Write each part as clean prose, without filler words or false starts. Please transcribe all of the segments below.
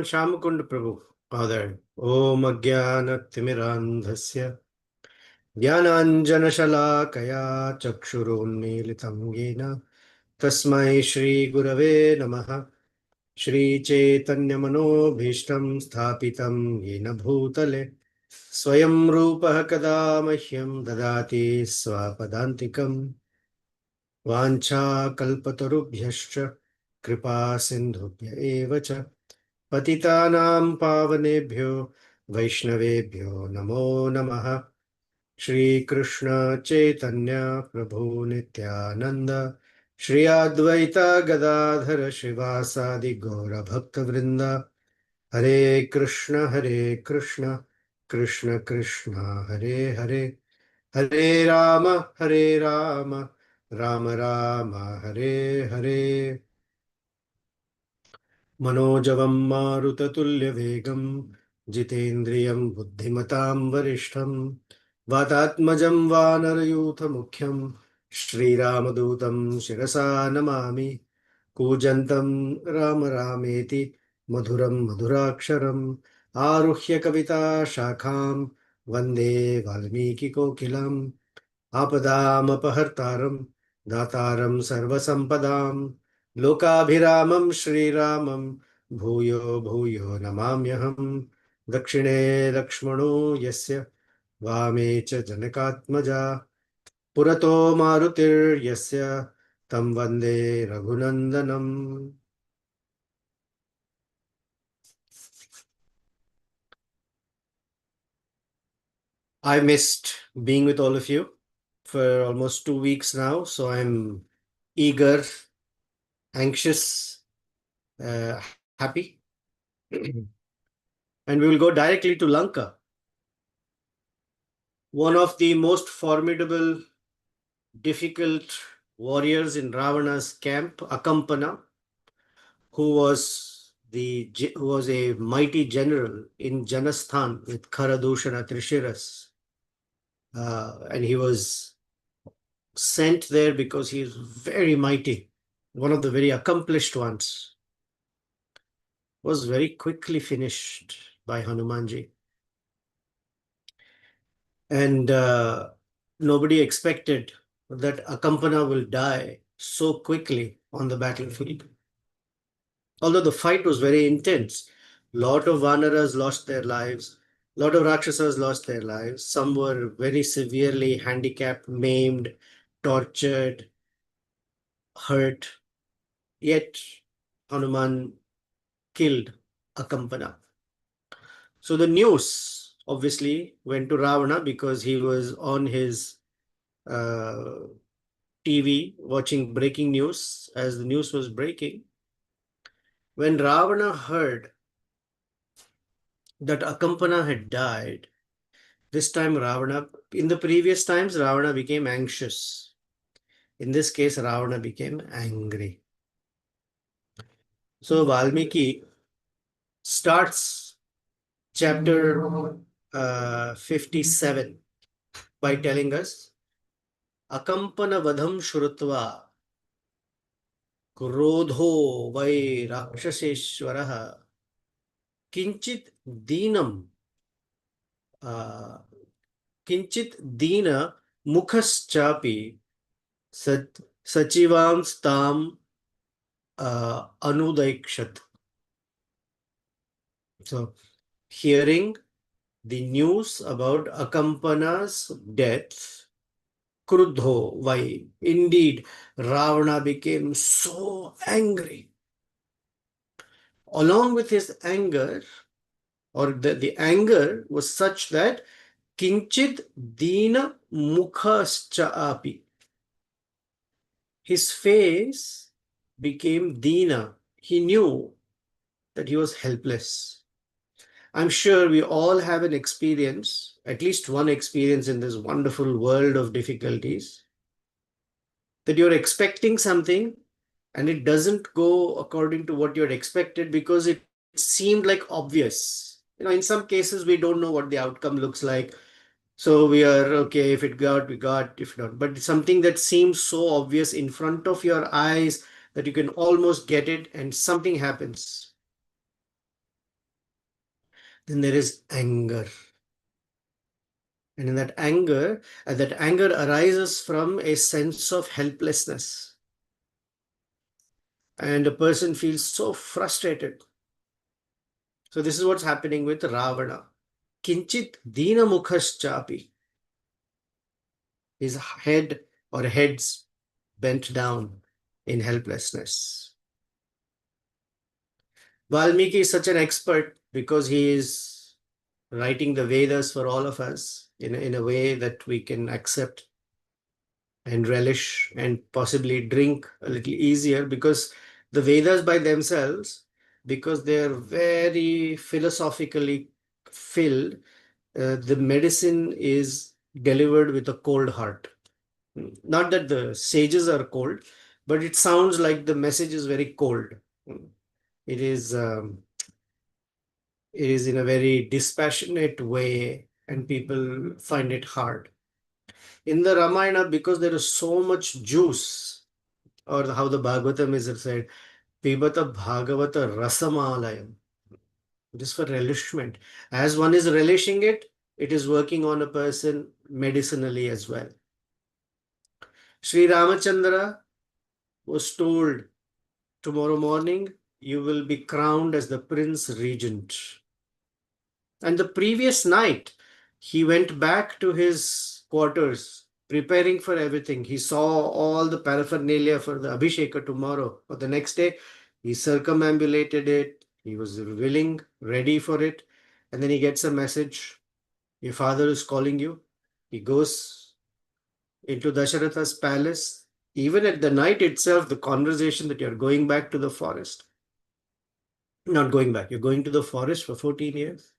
श्यामकुंड प्रभु आदर ओम अज्ञानतिमिरान्धस्य ज्ञानाञ्जनशलाकया चक्षुरुन्मीलितं येन तस्मै श्रीगुरवे नमः। श्रीचैतन्यमनोभीष्टं स्थापितं येन भूतले स्वयं रूपः कदा मह्यं ददाति स्वपदान्तिकम्। वाञ्छाकल्पतरुभ्यश्च कृपा सिन्धुभ्य एव च पतितानां पावनेभ्यो वैष्णवेभ्यो नमो नमः। श्री कृष्ण चैतन्य प्रभु नित्यानंद श्री अद्वैत गदाधर श्रीवासादि गौर भक्त वृंद। हरे कृष्ण कृष्ण कृष्ण हरे हरे, हरे राम राम राम हरे हरे। मनोजवं मारुततुल्यवेगं जितेन्द्रियं बुद्धिमतां वरिष्ठं वातात्मजं वानरयूथमुख्यं श्रीरामदूतं शिरसा नमामि। कूजन्तं राम रामेति मधुरं मधुराक्षरम् आरुह्य कविताशाखां वन्दे वाल्मीकिकोकिलम्। आपदामपहर्तारं दातारं सर्वसम्पदां लोकाभिरामं श्रीरामं भूयो भूयो नमाम्यहम्। दक्षिणे लक्ष्मणो यस्य वामे च जनकात्मजा पुरतो मारुतिर्यस्य तं वन्दे रघुनन्दनम्। I missed being with all of you for almost 2 weeks now, so I'm eager, anxious, happy. And we will go directly to Lanka. One of the most formidable, difficult warriors in Ravana's camp, Akampana, who was a mighty general in Janasthan with Kharadushana Trishiras. And he was sent there because he is very mighty, one of the very accomplished ones. Was very quickly finished by Hanumanji. And nobody expected that Akampana will die so quickly on the battlefield. Although the fight was very intense, lot of Vanaras lost their lives, lot of Rakshasas lost their lives. Some were very severely handicapped, maimed, tortured, hurt. Yet Hanuman killed Akampana. So the news obviously went to Ravana because he was on his TV watching breaking news as the news was breaking. When Ravana heard that Akampana had died, this time Ravana, in the previous times, Ravana became anxious. In this case, Ravana became angry. So Valmiki starts chapter 57 by telling us, Akampana vadham shrutva क्रोधो वै राक्षसेश्वरः किंचित दीनम किंचित दीन मुखश्चापि सचिवांस्ताम अनुदैक्षत. So, hearing the news about Akampana's death, Krudho, why? Indeed, Ravana became so angry. Along with his anger, or the anger was such that Kinchit Dina Mukhascha api. His face became Dina. He knew that he was helpless. I'm sure we all have an experience, at least one experience in this wonderful world of difficulties, that you're expecting something and it doesn't go according to what you're expected because it seemed like obvious. In some cases, we don't know what the outcome looks like. So we are, okay, if it got, we got, if not. But something that seems so obvious in front of your eyes that you can almost get it and something happens. Then there is anger. And in that anger arises from a sense of helplessness. And a person feels so frustrated. So this is what's happening with Ravana. Kinchit dina mukhaschapi. His head or heads bent down in helplessness. Valmiki is such an expert because he is writing the Vedas for all of us in a way that we can accept and relish and possibly drink a little easier, because the Vedas by themselves, because they are very philosophically filled, the medicine is delivered with a cold heart. Not that the sages are cold, but it sounds like the message is very cold. It is it is in a very dispassionate way, and people find it hard. In the Ramayana, because there is so much juice, or how the Bhagavatam is said, Pibata Bhagavata Rasamalayam. It is for relishment. As one is relishing it, it is working on a person medicinally as well. Sri Ramachandra was told, tomorrow morning you will be crowned as the Prince Regent. And the previous night, he went back to his quarters, preparing for everything. He saw all the paraphernalia for the Abhisheka tomorrow. But the next day, he circumambulated it. He was willing, ready for it. And then he gets a message, your father is calling you. He goes into Dasharatha's palace. Even at the night itself, the conversation that you're going back to the forest. Not going back, you're going to the forest for 14 years.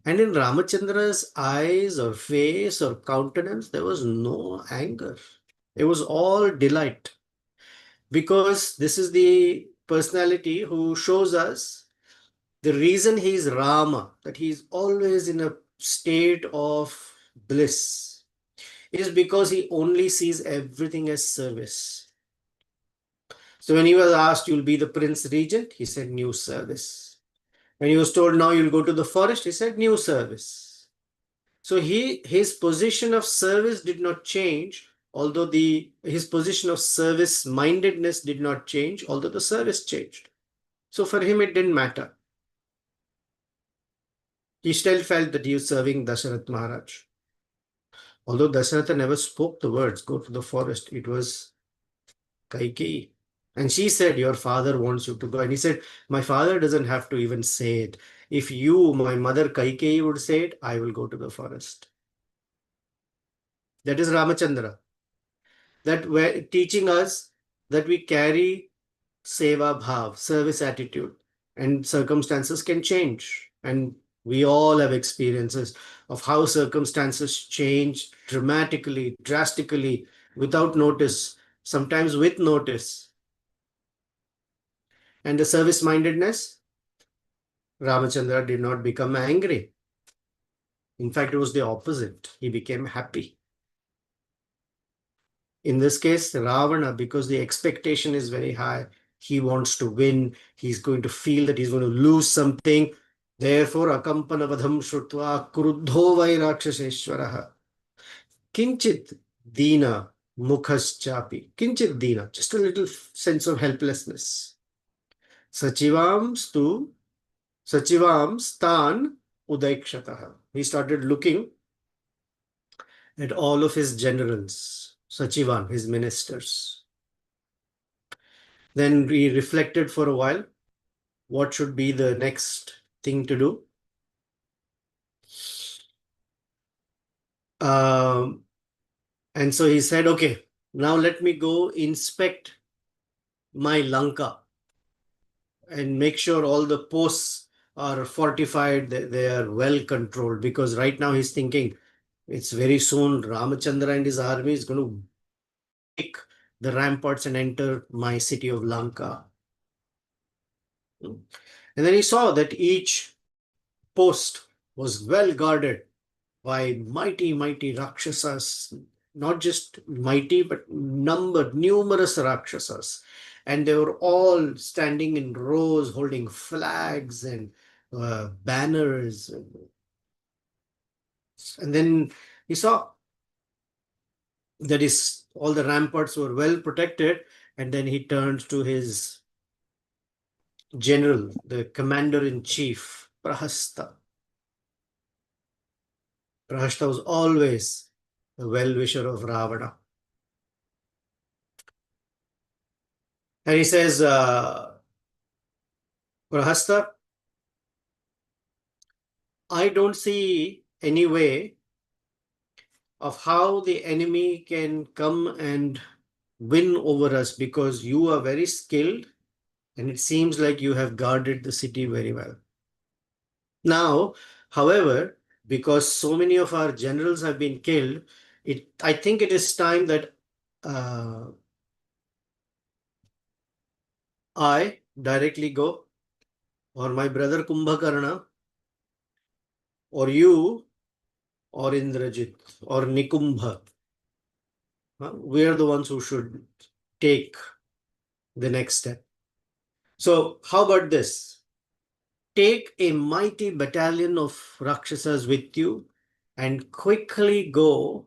And in Ramachandra's eyes or face or countenance, there was no anger. It was all delight. Because this is the personality who shows us the reason he is Rama, that he is always in a state of bliss, is because he only sees everything as service. So when he was asked, you'll be the Prince Regent, he said, new service. When he was told, now you'll go to the forest, he said, new service. So his position of service did not change, although his position of service mindedness did not change, although the service changed. So for him, it didn't matter. He still felt that he was serving Dasharatha Maharaj. Although Dasharatha never spoke the words, go to the forest, it was Kaikeyi. And she said, your father wants you to go. And he said, my father doesn't have to even say it. If you, my mother Kaikeyi, would say it, I will go to the forest. That is Ramachandra. That we're teaching us that we carry seva bhav, service attitude, and circumstances can change. And we all have experiences of how circumstances change dramatically, drastically, without notice, sometimes with notice. And the service mindedness, Ramachandra did not become angry. In fact, it was the opposite. He became happy. In this case, Ravana, because the expectation is very high, he wants to win. He's going to feel that he's going to lose something. Therefore, akampanavadham shrutva kruddho vairakshaseshwaraha. Kinchit dina mukhaschapi. Kinchit dina, just a little sense of helplessness. Sachivam stan udaikshatah. He started looking at all of his generals, Sachivan, his ministers. Then he reflected for a while. What should be the next thing to do? And so he said, okay, now let me go inspect my Lanka and make sure all the posts are fortified, they are well controlled, because right now he's thinking it's very soon Ramachandra and his army is going to break the ramparts and enter my city of Lanka. And then he saw that each post was well guarded by mighty, mighty Rakshasas, not just mighty, but numerous Rakshasas. And they were all standing in rows, holding flags and banners. And then he saw that all the ramparts were well protected. And then he turned to his general, the commander-in-chief, Prahasta. Prahasta was always a well-wisher of Ravana. And he says, Prahasta, I don't see any way of how the enemy can come and win over us, because you are very skilled and it seems like you have guarded the city very well. Now, however, because so many of our generals have been killed, I think it is time that I directly go, or my brother Kumbhakarna, or you, or Indrajit, or Nikumbha. We are the ones who should take the next step. So, how about this? Take a mighty battalion of Rakshasas with you and quickly go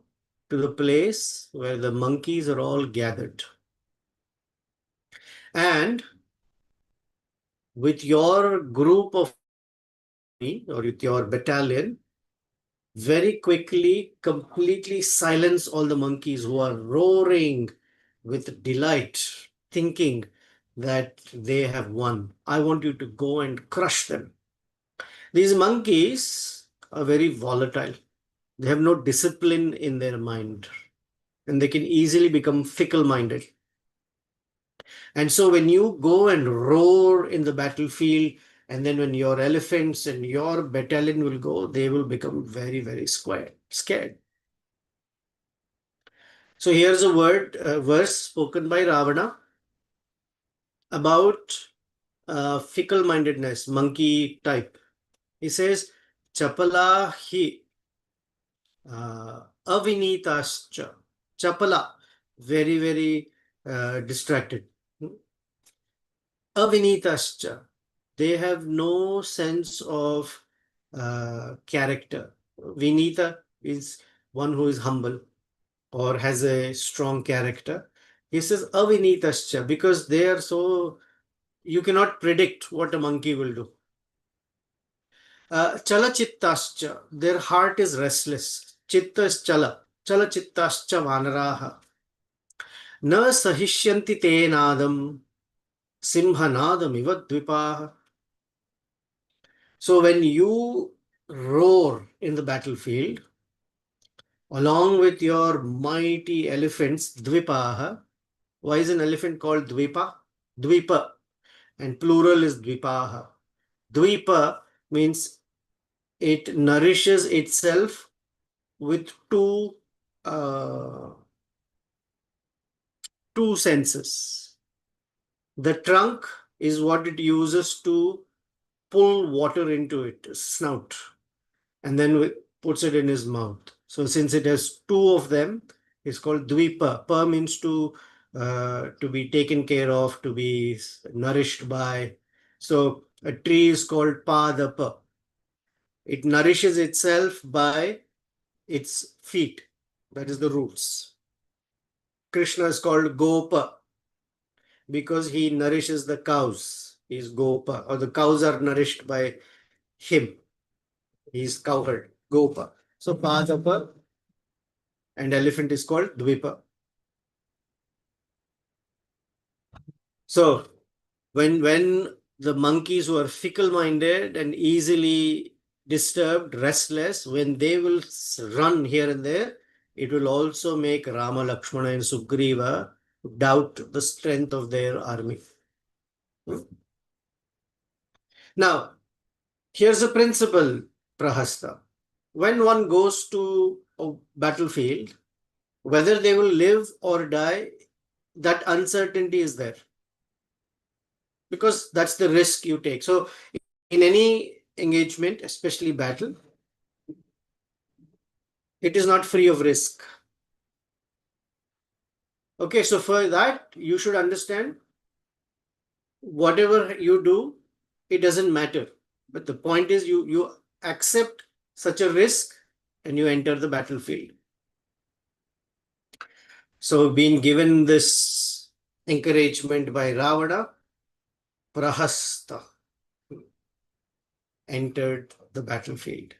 to the place where the monkeys are all gathered. And with your group of or with your battalion, very quickly, completely silence all the monkeys who are roaring with delight, thinking that they have won. I want you to go and crush them. These monkeys are very volatile. They have no discipline in their mind, and they can easily become fickle-minded. And so when you go and roar in the battlefield, and then when your elephants and your battalion will go, they will become very, very scared. So here's a verse spoken by Ravana about fickle-mindedness, monkey type. He says, Chapala hi avinitascha. Chapala, very, very distracted. Avinitascha, they have no sense of character. Vinita is one who is humble or has a strong character. He says avinitascha because they are so, you cannot predict what a monkey will do. Chalachittascha, their heart is restless. Chitta is chala. Chalachittascha vanaraha. Na sahishyanti te nadam. Simhanadam ivadvipaha. So when you roar in the battlefield, along with your mighty elephants, dvipaha. Why is an elephant called dvipa? Dvipa. And plural is dvipaha. Dvipa means it nourishes itself with uh, two senses. The trunk is what it uses to pull water into it, snout, and then puts it in his mouth. So since it has two of them, it's called dvipa. Pa means to be taken care of, to be nourished by. So a tree is called padapa. It nourishes itself by its feet. That is the roots. Krishna is called Gopa because he nourishes the cows. He is Gopa, or the cows are nourished by him. He is cowherd, Gopa. So Padapa and elephant is called Dvipa. So when the monkeys who are fickle-minded and easily disturbed, restless, when they will run here and there, it will also make Rama, Lakshmana and Sugriva doubt the strength of their army. Now, here's a principle, Prahasta. When one goes to a battlefield, whether they will live or die, that uncertainty is there. Because that's the risk you take. So in any engagement, especially battle, it is not free of risk. Okay, so for that, you should understand whatever you do, it doesn't matter. But the point is, you accept such a risk and you enter the battlefield. So, being given this encouragement by Ravana, Prahasta entered the battlefield.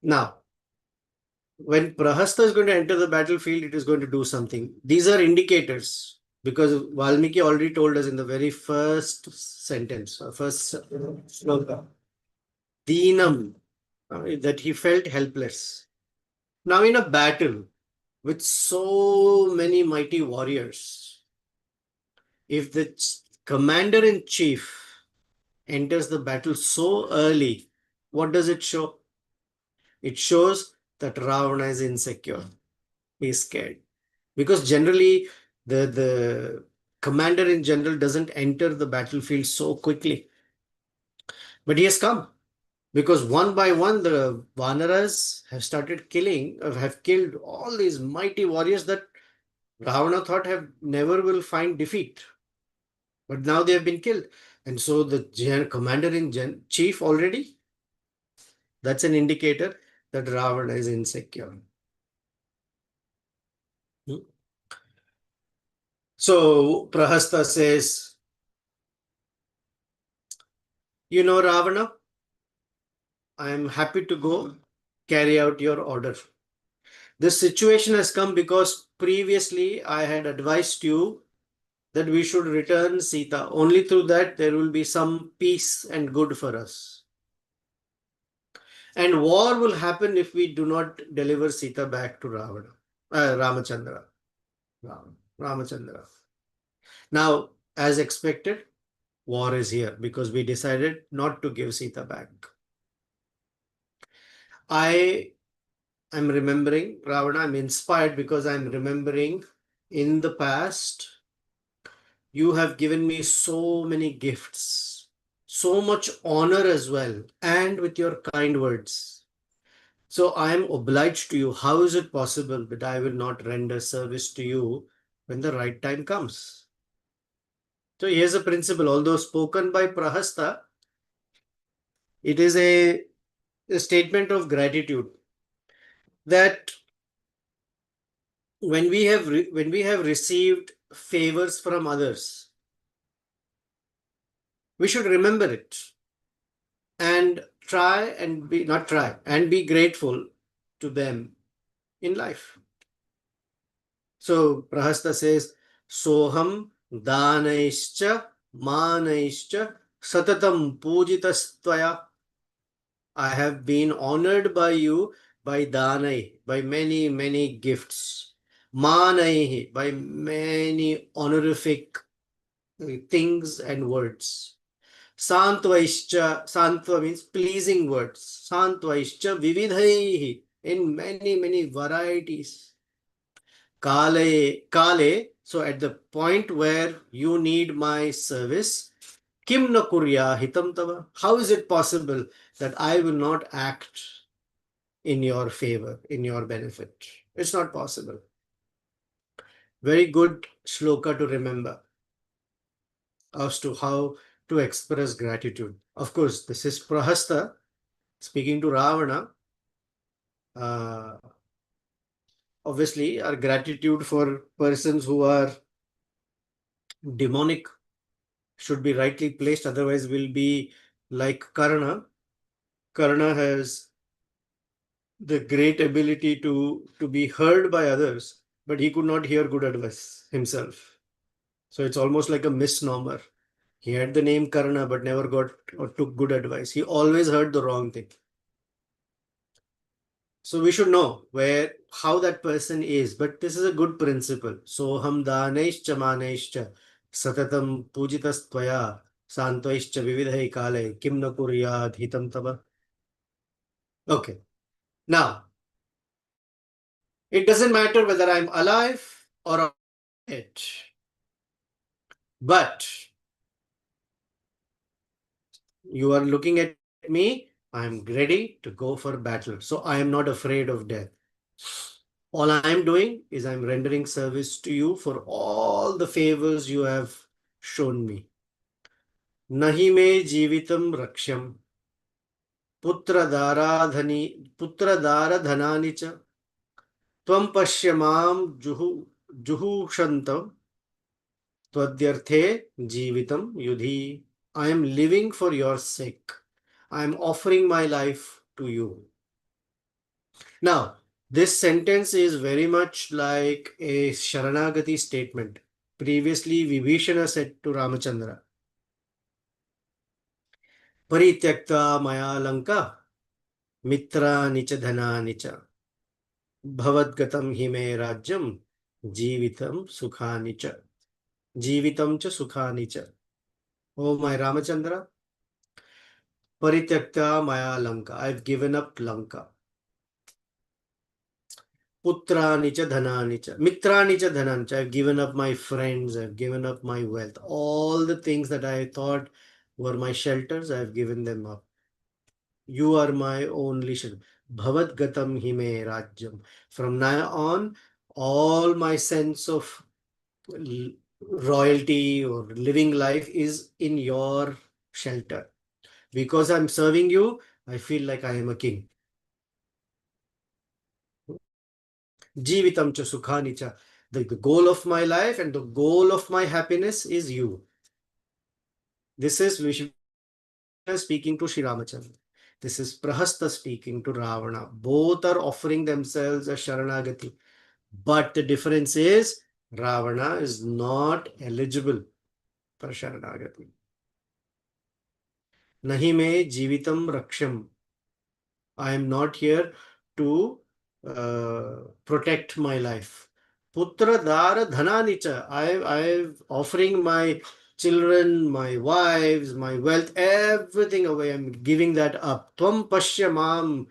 Now, when Prahasta is going to enter the battlefield, it is going to do something. These are indicators because Valmiki already told us in the very first sentence, first sloka, Deenam, that he felt helpless. Now, in a battle with so many mighty warriors, if the commander in chief enters the battle so early, what does it show? It shows that Ravana is insecure. He is scared. Because generally, the commander in general doesn't enter the battlefield so quickly. But he has come. Because one by one, the Vanaras have started killing, have killed all these mighty warriors that Ravana thought have never will find defeat. But now they have been killed. And so the commander in chief already, that's an indicator that Ravana is insecure. Hmm. So Prahasta says, you know, Ravana, I am happy to go carry out your order. This situation has come because previously I had advised you that we should return Sita. Only through that there will be some peace and good for us. And war will happen if we do not deliver Sita back to Ramachandra. Ramachandra. Now, as expected, war is here because we decided not to give Sita back. I am remembering, Ravana, I'm inspired because I'm remembering in the past, you have given me so many gifts, so much honor as well, and with your kind words. So I am obliged to you. How is it possible that I will not render service to you when the right time comes? So here's a principle, although spoken by Prahasta, it is a statement of gratitude that when we have received favors from others, we should remember it and be grateful to them in life. So Prahasta says, Soham danaischa manaischa satatam pujitastvaya. I have been honored by you by danai, by many, many gifts. Manai, by many honorific things and words. Santvaischa, Santva means pleasing words. Santvaischa vividhaihi, in many, many varieties. Kale, so at the point where you need my service, Kim na kurya hitam tava. How is it possible that I will not act in your favor, in your benefit? It's not possible. Very good shloka to remember as to how to express gratitude. Of course, this is Prahasta speaking to Ravana. Obviously, our gratitude for persons who are demonic should be rightly placed, otherwise we'll be like Karna. Karna has the great ability to be heard by others, but he could not hear good advice himself. So it's almost like a misnomer. He had the name Karna, but never got or took good advice. He always heard the wrong thing. So we should know how that person is. But this is a good principle. Soham daneishcha maneishcha satatam pujitas tvaya santvaishcha vividhai kale kim na kuryad hitam tava. Okay. Now, it doesn't matter whether I'm alive or dead. But you are looking at me, I'm ready to go for battle. So I am not afraid of death. All I am doing is I'm rendering service to you for all the favors you have shown me. Nahi me जीवितं रक्ष्यम् पुत्रदाराधनि पुत्रदारधनानि च त्वं पश्य मां जुहूषन्तं त्वद्यर्थे जीवितं युधि. I am living for your sake. I am offering my life to you. Now, this sentence is very much like a Sharanagati statement. Previously, Vibhishana said to Ramachandra, Parityakta maya lanka mitrani cha dhanani cha bhavadgatam hi me rajyam jivitam sukhani cha. Jivitam cha sukhani cha. Oh my Ramachandra, Parityakta maya lanka. I've given up Lanka. Putrani cha dhanani cha. Mitrani cha dhanani cha. I've given up my friends. I've given up my wealth. All the things that I thought were my shelters, I've given them up. You are my only shelter. Bhavat gatam hime rajyam. From now on, all my sense of royalty or living life is in your shelter. Because I'm serving you, I feel like I am a king. Jivitam cha sukhani cha. The goal of my life and the goal of my happiness is you. This is Vishnu speaking to Sri Ramachandra. This is Prahasta speaking to Ravana. Both are offering themselves as Sharanagati. But the difference is Ravana is not eligible for Sharanagati. Nahi me jivitam raksham. I am not here to protect my life. Putra dara dhananicha. I'm offering my children, my wives, my wealth, everything away. I'm giving that up. Tvam pashya mam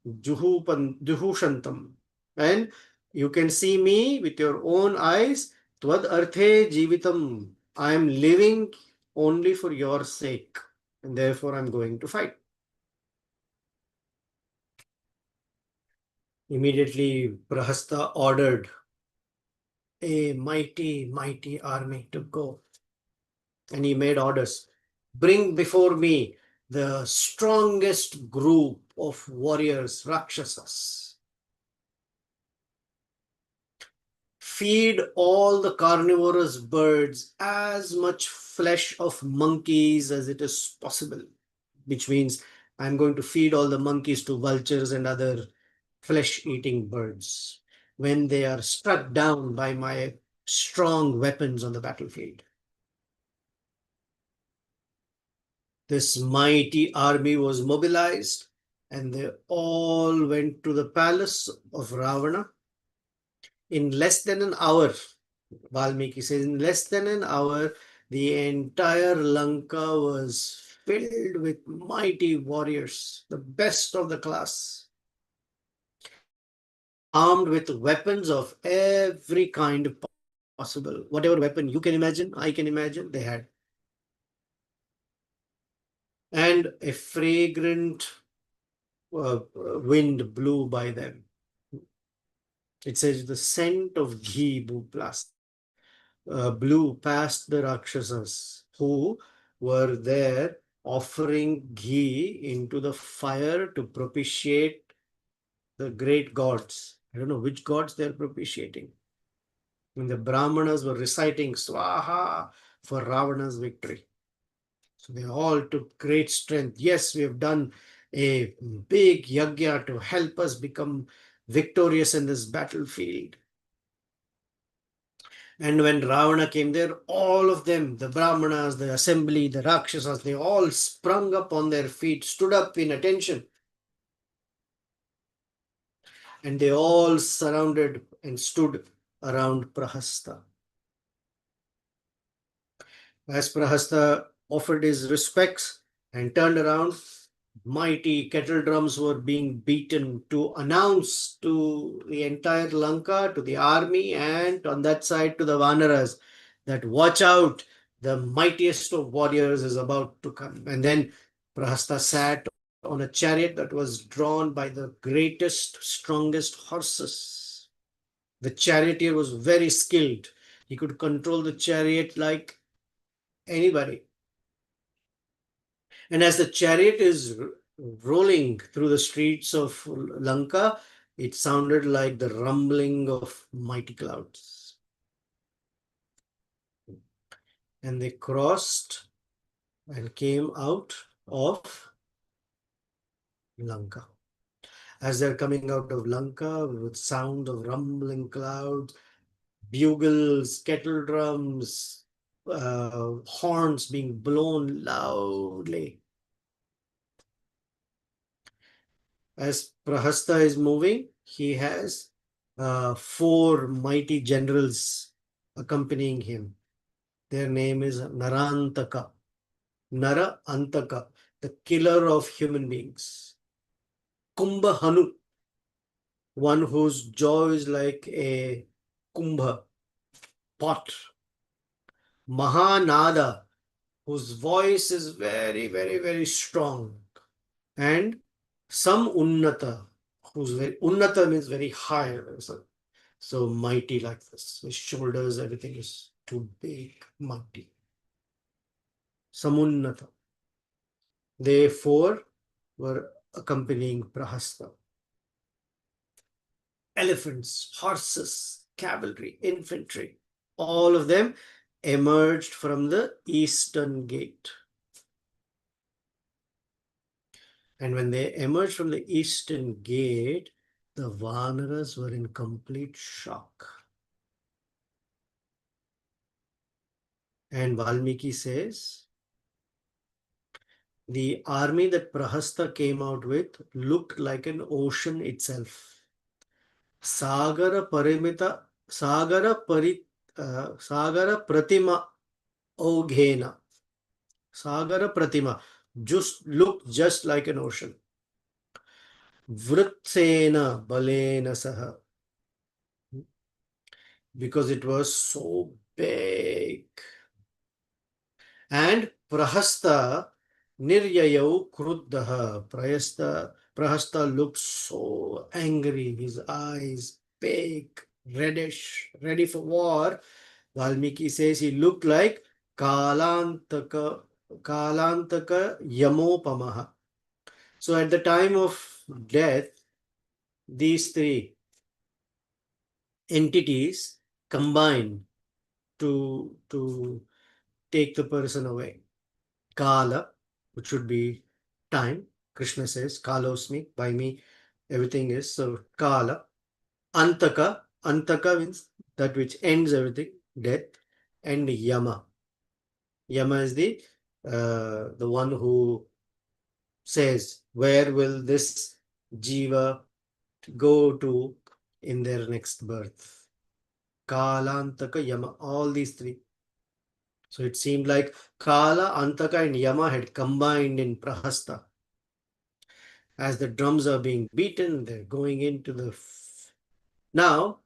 juhushantam. And you can see me with your own eyes. Tvad arthe jivitam. I am living only for your sake. And therefore I'm going to fight. Immediately, Prahasta ordered a mighty army to go. And he made orders. Bring before me the strongest group of warriors, Rakshasas. Feed all the carnivorous birds as much flesh of monkeys as it is possible, which means I'm going to feed all the monkeys to vultures and other flesh-eating birds when they are struck down by my strong weapons on the battlefield. This mighty army was mobilized and they all went to the palace of Ravana. In less than an hour, Valmiki says, in less than an hour, the entire Lanka was filled with mighty warriors, the best of the class, armed with weapons of every kind possible. Whatever weapon you can imagine, I can imagine, they had. And a fragrant wind blew by them. It says the scent of ghee blew past the Rakshasas who were there offering ghee into the fire to propitiate the great gods. I don't know which gods they're propitiating. When the Brahmanas were reciting Swaha for Ravana's victory. So they all took great strength. Yes, we have done a big yagya to help us become victorious in this battlefield. And when Ravana came there, all of them, the Brahmanas, the assembly, the Rakshasas, they all sprung up on their feet, stood up in attention. And they all surrounded and stood around Prahasta. As Prahasta offered his respects and turned around, mighty kettle drums were being beaten to announce to the entire Lanka, to the army, and on that side to the Vanaras that watch out, the mightiest of warriors is about to come. And then Prahasta sat on a chariot that was drawn by the greatest, strongest horses. The charioteer was very skilled. He could control the chariot like anybody. And as the chariot is rolling through the streets of Lanka, it sounded like the rumbling of mighty clouds. And they crossed and came out of Lanka. As they're coming out of Lanka with sound of rumbling clouds, bugles, kettle drums, horns being blown loudly. As Prahasta is moving, he has 4 mighty generals accompanying him. Their name is Narantaka. Nara Antaka, the killer of human beings. Kumbhahanu, one whose jaw is like a kumbha, pot. Mahanada, whose voice is very, very, very strong. And some Unnata, whose very, Unnata means very high. So mighty like this. His shoulders, everything is too big, mighty. Samunnata. They 4 were accompanying Prahasta. Elephants, horses, cavalry, infantry, all of them emerged from the eastern gate. And when they emerged from the eastern gate, the Vanaras were in complete shock. And Valmiki says, the army that Prahasta came out with looked like an ocean itself. Sagara Parimita, Sagara Pratima Oghena. Sagara Pratima just looked just like an ocean. Vritsena Balena Saha. Because it was so big. And Prahasta Niryayau Kruddaha. Prahasta looked so angry. His eyes big, reddish, ready for war. Valmiki says he looked like Kalantaka Yamopamaha. So at the time of death, these 3 entities combine to take the person away. Kala, which should be time. Krishna says, Kalosmi, by me, everything is. So Kala. Antaka means that which ends everything, death. And Yama. Yama is the one who says, where will this Jiva go to in their next birth? Kalantaka, Yama, all these 3. So it seemed like Kala, Antaka and Yama had combined in Prahasta. As the drums are being beaten, they're going into the... Now,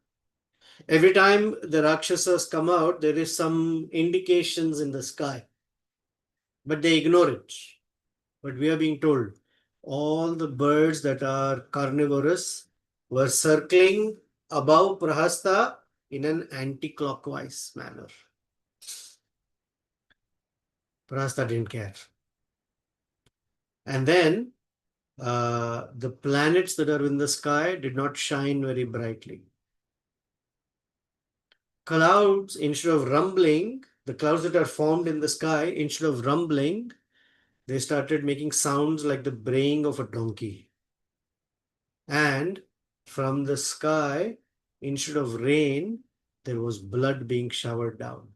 every time the Rakshasas come out, there is some indications in the sky. But they ignore it. But we are being told all the birds that are carnivorous were circling above Prahasta in an anti-clockwise manner. Prahasta didn't care. And then the planets that are in the sky did not shine very brightly. Clouds, instead of rumbling, the clouds that are formed in the sky, instead of rumbling, they started making sounds like the braying of a donkey. And from the sky, instead of rain, there was blood being showered down.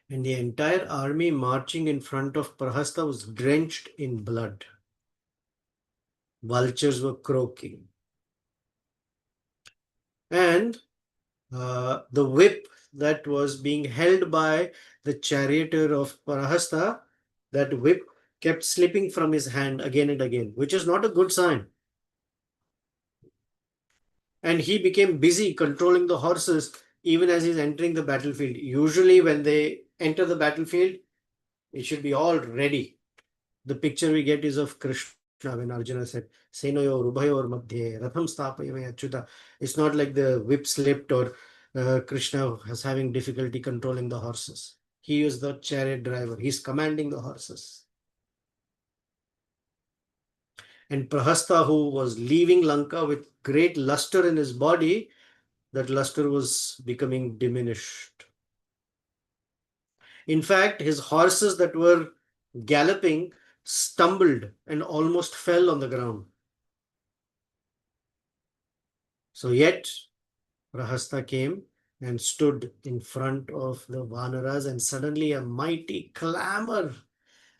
And the entire army marching in front of Prahasta was drenched in blood. Vultures were croaking. And the whip that was being held by the charioteer of Prahasta, that whip kept slipping from his hand again and again, which is not a good sign. And he became busy controlling the horses even as he's entering the battlefield. Usually when they enter the battlefield, it should be all ready. The picture we get is of Krishna when Arjuna said, Senoyor Ubhayor Madhye Ratham Stapayame Achyuta. It's not like the whip slipped or Krishna was having difficulty controlling the horses. He is the chariot driver. He's commanding the horses. And Prahasta, who was leaving Lanka with great luster in his body, that luster was becoming diminished. In fact, his horses that were galloping stumbled and almost fell on the ground. So yet Prahasta came and stood in front of the Vanaras, and suddenly a mighty clamor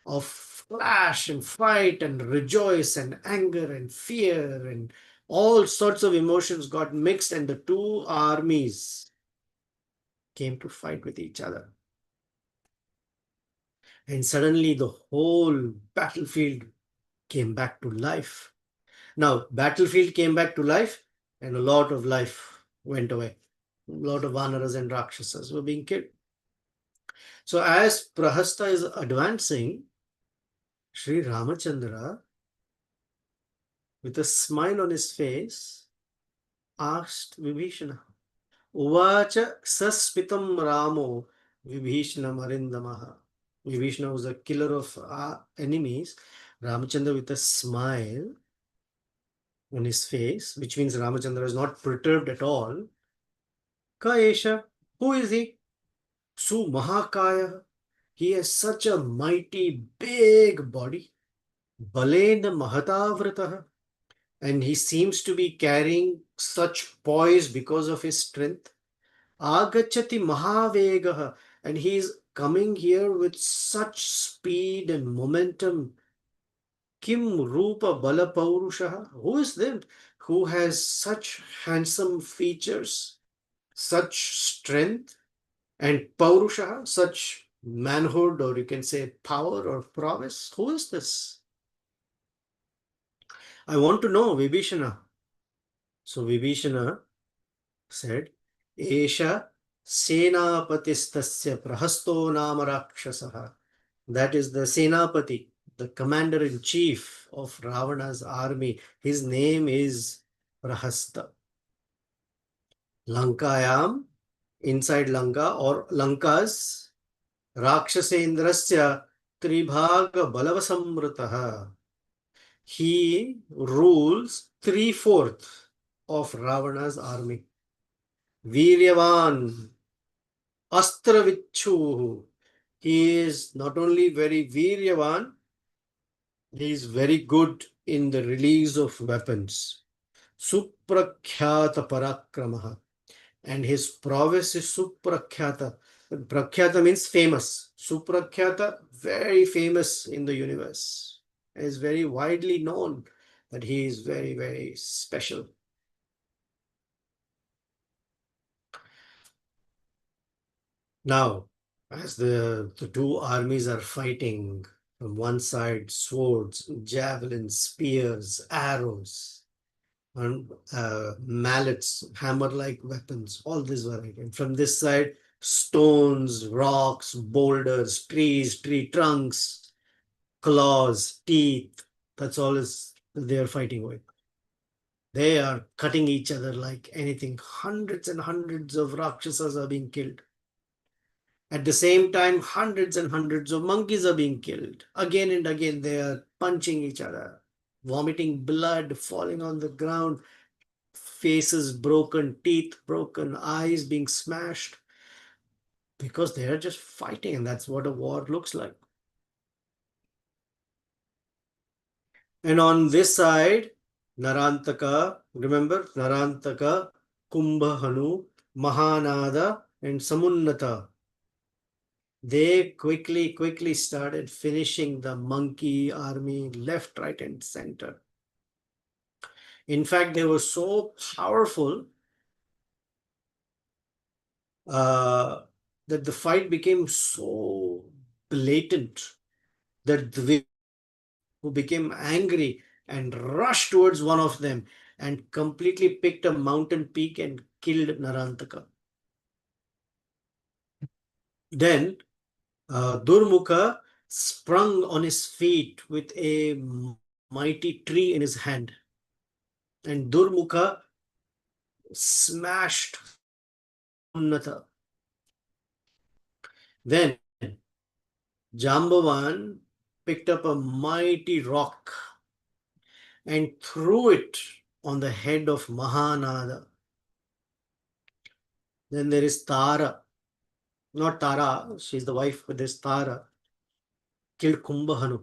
of flash and fight and rejoice and anger and fear and all sorts of emotions got mixed, and the two armies came to fight with each other. And suddenly the whole battlefield came back to life. Now, battlefield came back to life, and a lot of life went away. A lot of Vanaras and Rakshasas were being killed. So as Prahasta is advancing, Sri Ramachandra, with a smile on his face, asked Vibhishana, Uvacha saspitam Ramo Vibhishana Marindamaha. Vibhishana was a killer of enemies. Ramachandra, with a smile on his face, which means Ramachandra is not perturbed at all. Ka Esha, who is he? Su Mahakaya. He has such a mighty big body. Balena Mahatavratah. And he seems to be carrying such poise because of his strength. Agachati Mahavegaha. And he is coming here with such speed and momentum. Kim Rupa Bala Paurushaha. Who is that? Who has such handsome features, such strength, and Paurushaha, such manhood, or you can say power or prowess? Who is this? I want to know, Vibhishana. So Vibhishana said, Esha Senapatistasya Prahasto Nama Rakshasaha. That is the Senapati, the commander-in-chief of Ravana's army. His name is Prahasta. Lankayam, inside Lanka or Lankas, Rakshasendrasya Tribhaga Balavasamritaha. He rules 3/4 of Ravana's army. Viryavan Astravichuhu. He is not only very Viryavan, he is very good in the release of weapons. Suprakhyata Parakramaha. And his prowess is Suprakhyata. Prakhyata means famous. Suprakhyata, very famous in the universe. And is very widely known that he is very, very special. Now, as the two armies are fighting, from one side, swords, javelins, spears, arrows, and mallets, hammer-like weapons, all this variety. And from this side, stones, rocks, boulders, trees, tree trunks, claws, teeth. That's all is they are fighting with. They are cutting each other like anything. Hundreds and hundreds of Rakshasas are being killed. At the same time, hundreds and hundreds of monkeys are being killed. Again and again, they are punching each other, vomiting blood, falling on the ground, faces broken, teeth broken, eyes being smashed, because they are just fighting, and that's what a war looks like. And on this side, Narantaka, remember Narantaka, Kumbhahanu, Mahanada, and Samunnata. They quickly started finishing the monkey army left, right, and center. In fact, they were so powerful that the fight became so blatant that the who became angry and rushed towards one of them and completely picked a mountain peak and killed Narantaka. Then Durmukha sprung on his feet with a mighty tree in his hand, and Durmukha smashed Unnata. Then Jambavan picked up a mighty rock and threw it on the head of Mahanada. Then there is Tara, not Tara, she's the wife, but there's Tara, killed Kumbhanu.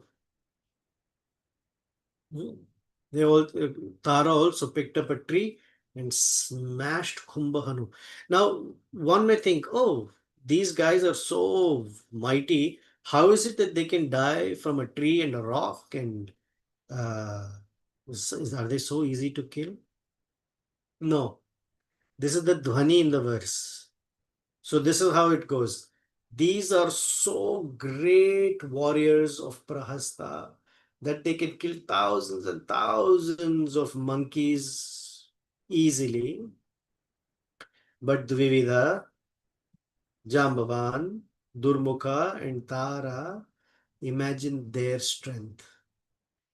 They all Tara also picked up a tree and smashed Kumbhanu. Now, one may think, oh, these guys are so mighty. How is it that they can die from a tree and a rock? And uh, are they so easy to kill? No. This is the dhwani in the verse. So this is how it goes. These are so great warriors of Prahasta that they can kill thousands and thousands of monkeys easily. But Dvividha, Jambavan, Durmukha, and Tara, imagine their strength.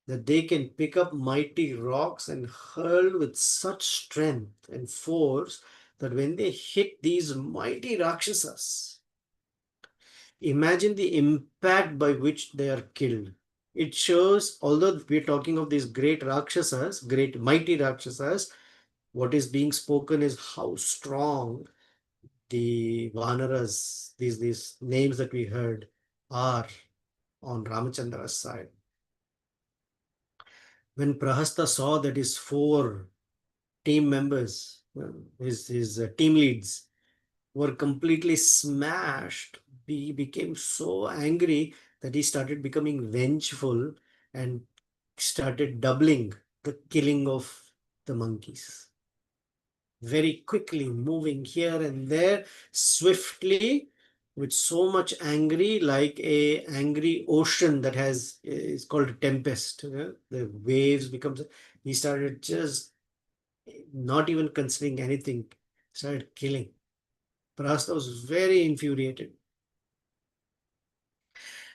That they can pick up mighty rocks and hurl with such strength and force that when they hit these mighty Rakshasas, imagine the impact by which they are killed. It shows, although we're talking of these great Rakshasas, great mighty Rakshasas, what is being spoken is how strong the Vanaras, these names that we heard, are on Ramachandra's side. When Prahasta saw that his four team members, his team leads, were completely smashed, he became so angry that he started becoming vengeful and started doubling the killing of the monkeys. Very quickly moving here and there, swiftly, with so much angry, like a angry ocean that has, is called a tempest. The waves becomes, he started just not even considering anything, started killing. Prahasta was very infuriated.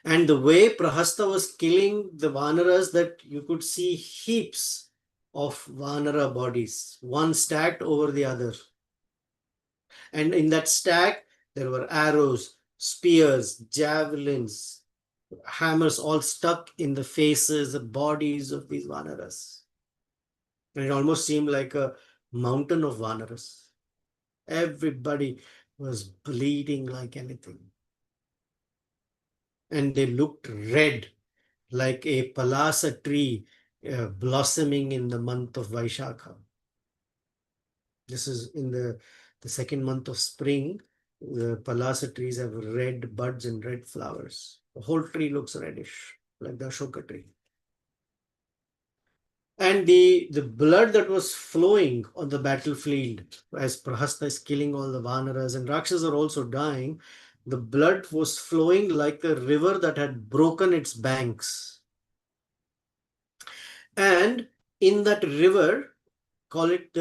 And the way Prahasta was killing the Vanaras, that you could see heaps of Vanara bodies, one stacked over the other. And in that stack, there were arrows, spears, javelins, hammers, all stuck in the faces, the bodies of these Vanaras. And it almost seemed like a mountain of Vanaras. Everybody was bleeding like anything. And they looked red, like a palasa tree blossoming in the month of Vaishakha. This is in the second month of spring. The palasa trees have red buds and red flowers. The whole tree looks reddish, like the Ashoka tree. And the blood that was flowing on the battlefield as Prahasta is killing all the Vanaras and Rakshas are also dying, the blood was flowing like a river that had broken its banks. And in that river, call it,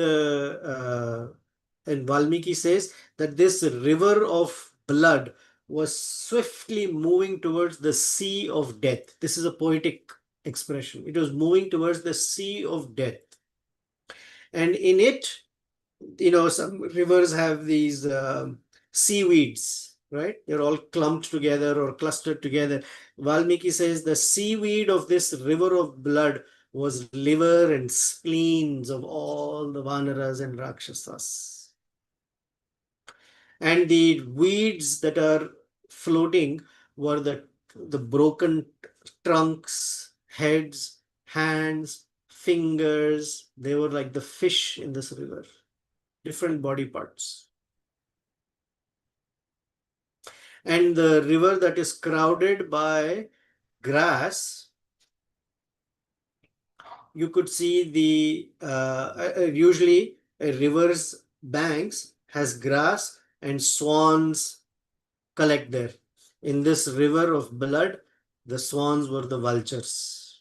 and Valmiki says that this river of blood was swiftly moving towards the sea of death. This is a poetic expression. It was moving towards the sea of death. And in it, some rivers have these seaweeds, right? They're all clumped together or clustered together. Valmiki says the seaweed of this river of blood was liver and spleens of all the Vanaras and Rakshasas. And the weeds that are floating were the broken trunks, heads, hands, fingers. They were like the fish in this river, different body parts. And the river that is crowded by grass, you could see usually a river's banks has grass and swans collect there. In this river of blood, the swans were the vultures,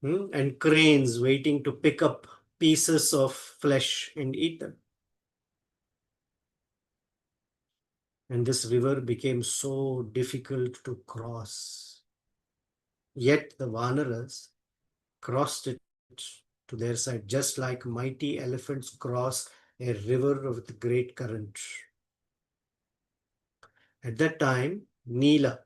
and cranes waiting to pick up pieces of flesh and eat them. And this river became so difficult to cross. Yet the Vanaras crossed it to their side, just like mighty elephants cross a river with great current. At that time, Neela,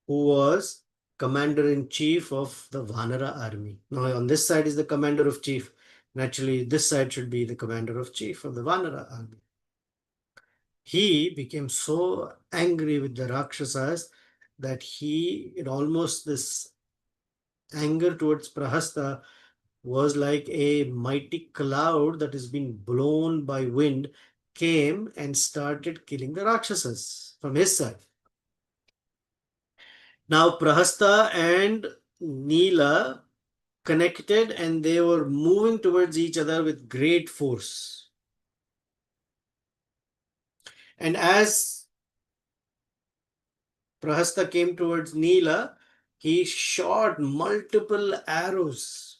who was commander-in-chief of the Vanara army. Now, on this side is the commander-of-chief. Naturally, this side should be the commander-of-chief of the Vanara army. He became so angry with the Rakshasas that it almost this anger towards Prahasta was like a mighty cloud that has been blown by wind, came and started killing the Rakshasas from his side. Now Prahasta and Neela connected and they were moving towards each other with great force. And as Prahasta came towards Neela, he shot multiple arrows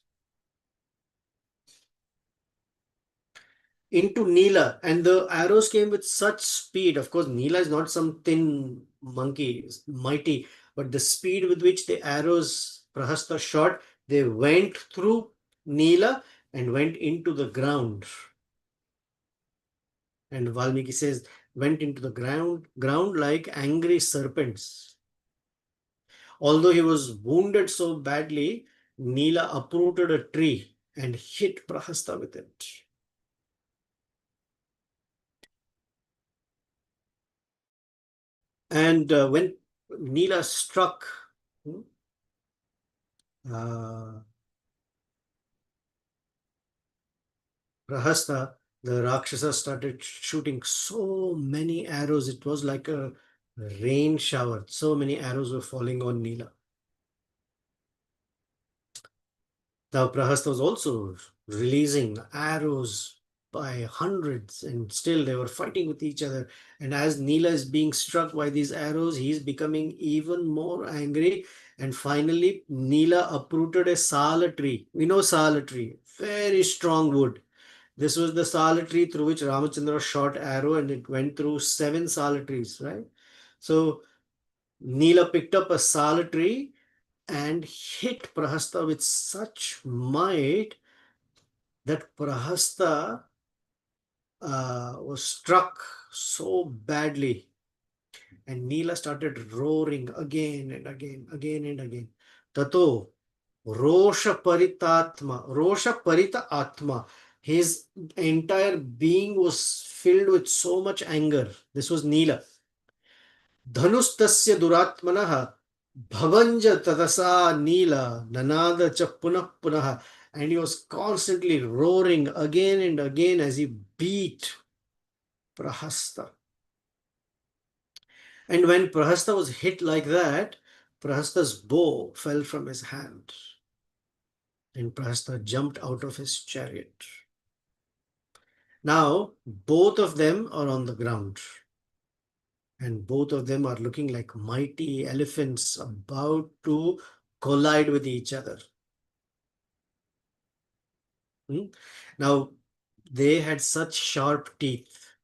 into Neela, and the arrows came with such speed. Of course, Neela is not some thin monkey, it's mighty, but the speed with which the arrows Prahasta shot, they went through Neela and went into the ground. And Valmiki says, went into the ground like angry serpents. Although he was wounded so badly, Neela uprooted a tree and hit Prahasta with it. And when Neela struck uh, Prahasta, the Rakshasa started shooting so many arrows. It was like a rain shower. So many arrows were falling on Neela. Now Prahasta was also releasing arrows by hundreds, and still they were fighting with each other. And as Neela is being struck by these arrows, he is becoming even more angry. And finally, Neela uprooted a sala tree. We know sala tree, very strong wood. This was the sala tree through which Ramachandra shot arrow, and it went through 7 sala trees, right? So Neela picked up a sala tree and hit Prahasta with such might that Prahasta was struck so badly, and Neela started roaring again and again, again and again. Tato Rosha Parita Atma. His entire being was filled with so much anger. This was Neela. Dhanustasya Duratmanaha Bhavanja Tadasa Neela Nanada cha Punah Punaha. And he was constantly roaring again and again as he beat Prahasta. And when Prahasta was hit like that, Prahasta's bow fell from his hand. And Prahasta jumped out of his chariot. Now, both of them are on the ground. And both of them are looking like mighty elephants about to collide with each other. Now, they had such sharp teeth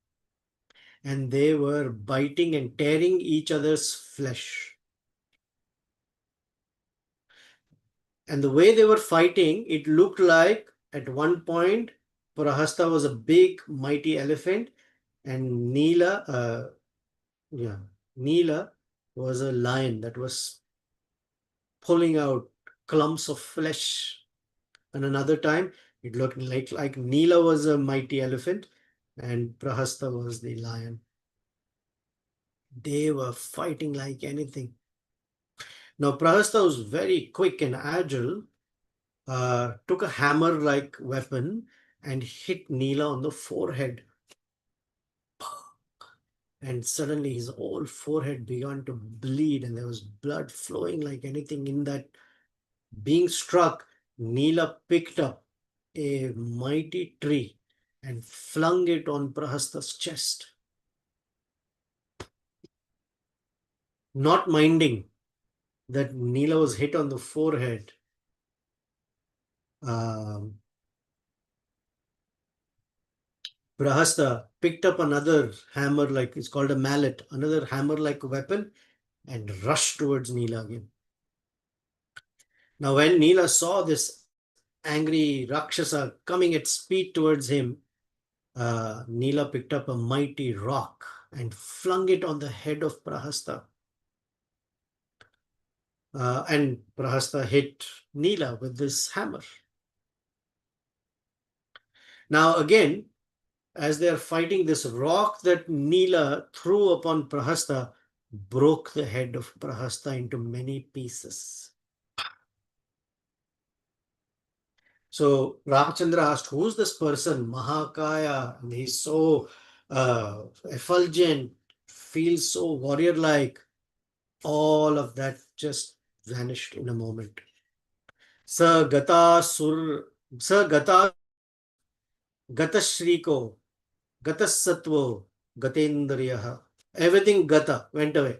and they were biting and tearing each other's flesh. And the way they were fighting, it looked like at one point Prahasta was a big mighty elephant and Neela was a lion that was pulling out clumps of flesh. And another time it looked like Neela was a mighty elephant and Prahasta was the lion. They were fighting like anything. Now Prahasta was very quick and agile, took a hammer-like weapon and hit Neela on the forehead. And suddenly his whole forehead began to bleed and there was blood flowing like anything. In that being struck, Neela picked up a mighty tree and flung it on Prahasta's chest, not minding that Neela was hit on the forehead. Prahasta picked up another hammer, like it's called a mallet, another hammer like weapon, and rushed towards Neela again. Now, when Neela saw this angry Rakshasa coming at speed towards him, Neela picked up a mighty rock and flung it on the head of Prahasta. And Prahasta hit Nila with this hammer. Now again, as they are fighting, this rock that Nila threw upon Prahasta broke the head of Prahasta into many pieces. So Ramachandra asked, who's this person? Mahakaya. And he's so effulgent, feels so warrior-like. All of that just vanished in a moment. Sa gata sur, sa gata gatashriko, gatasatvo, gatendriyaha. Everything gata went away.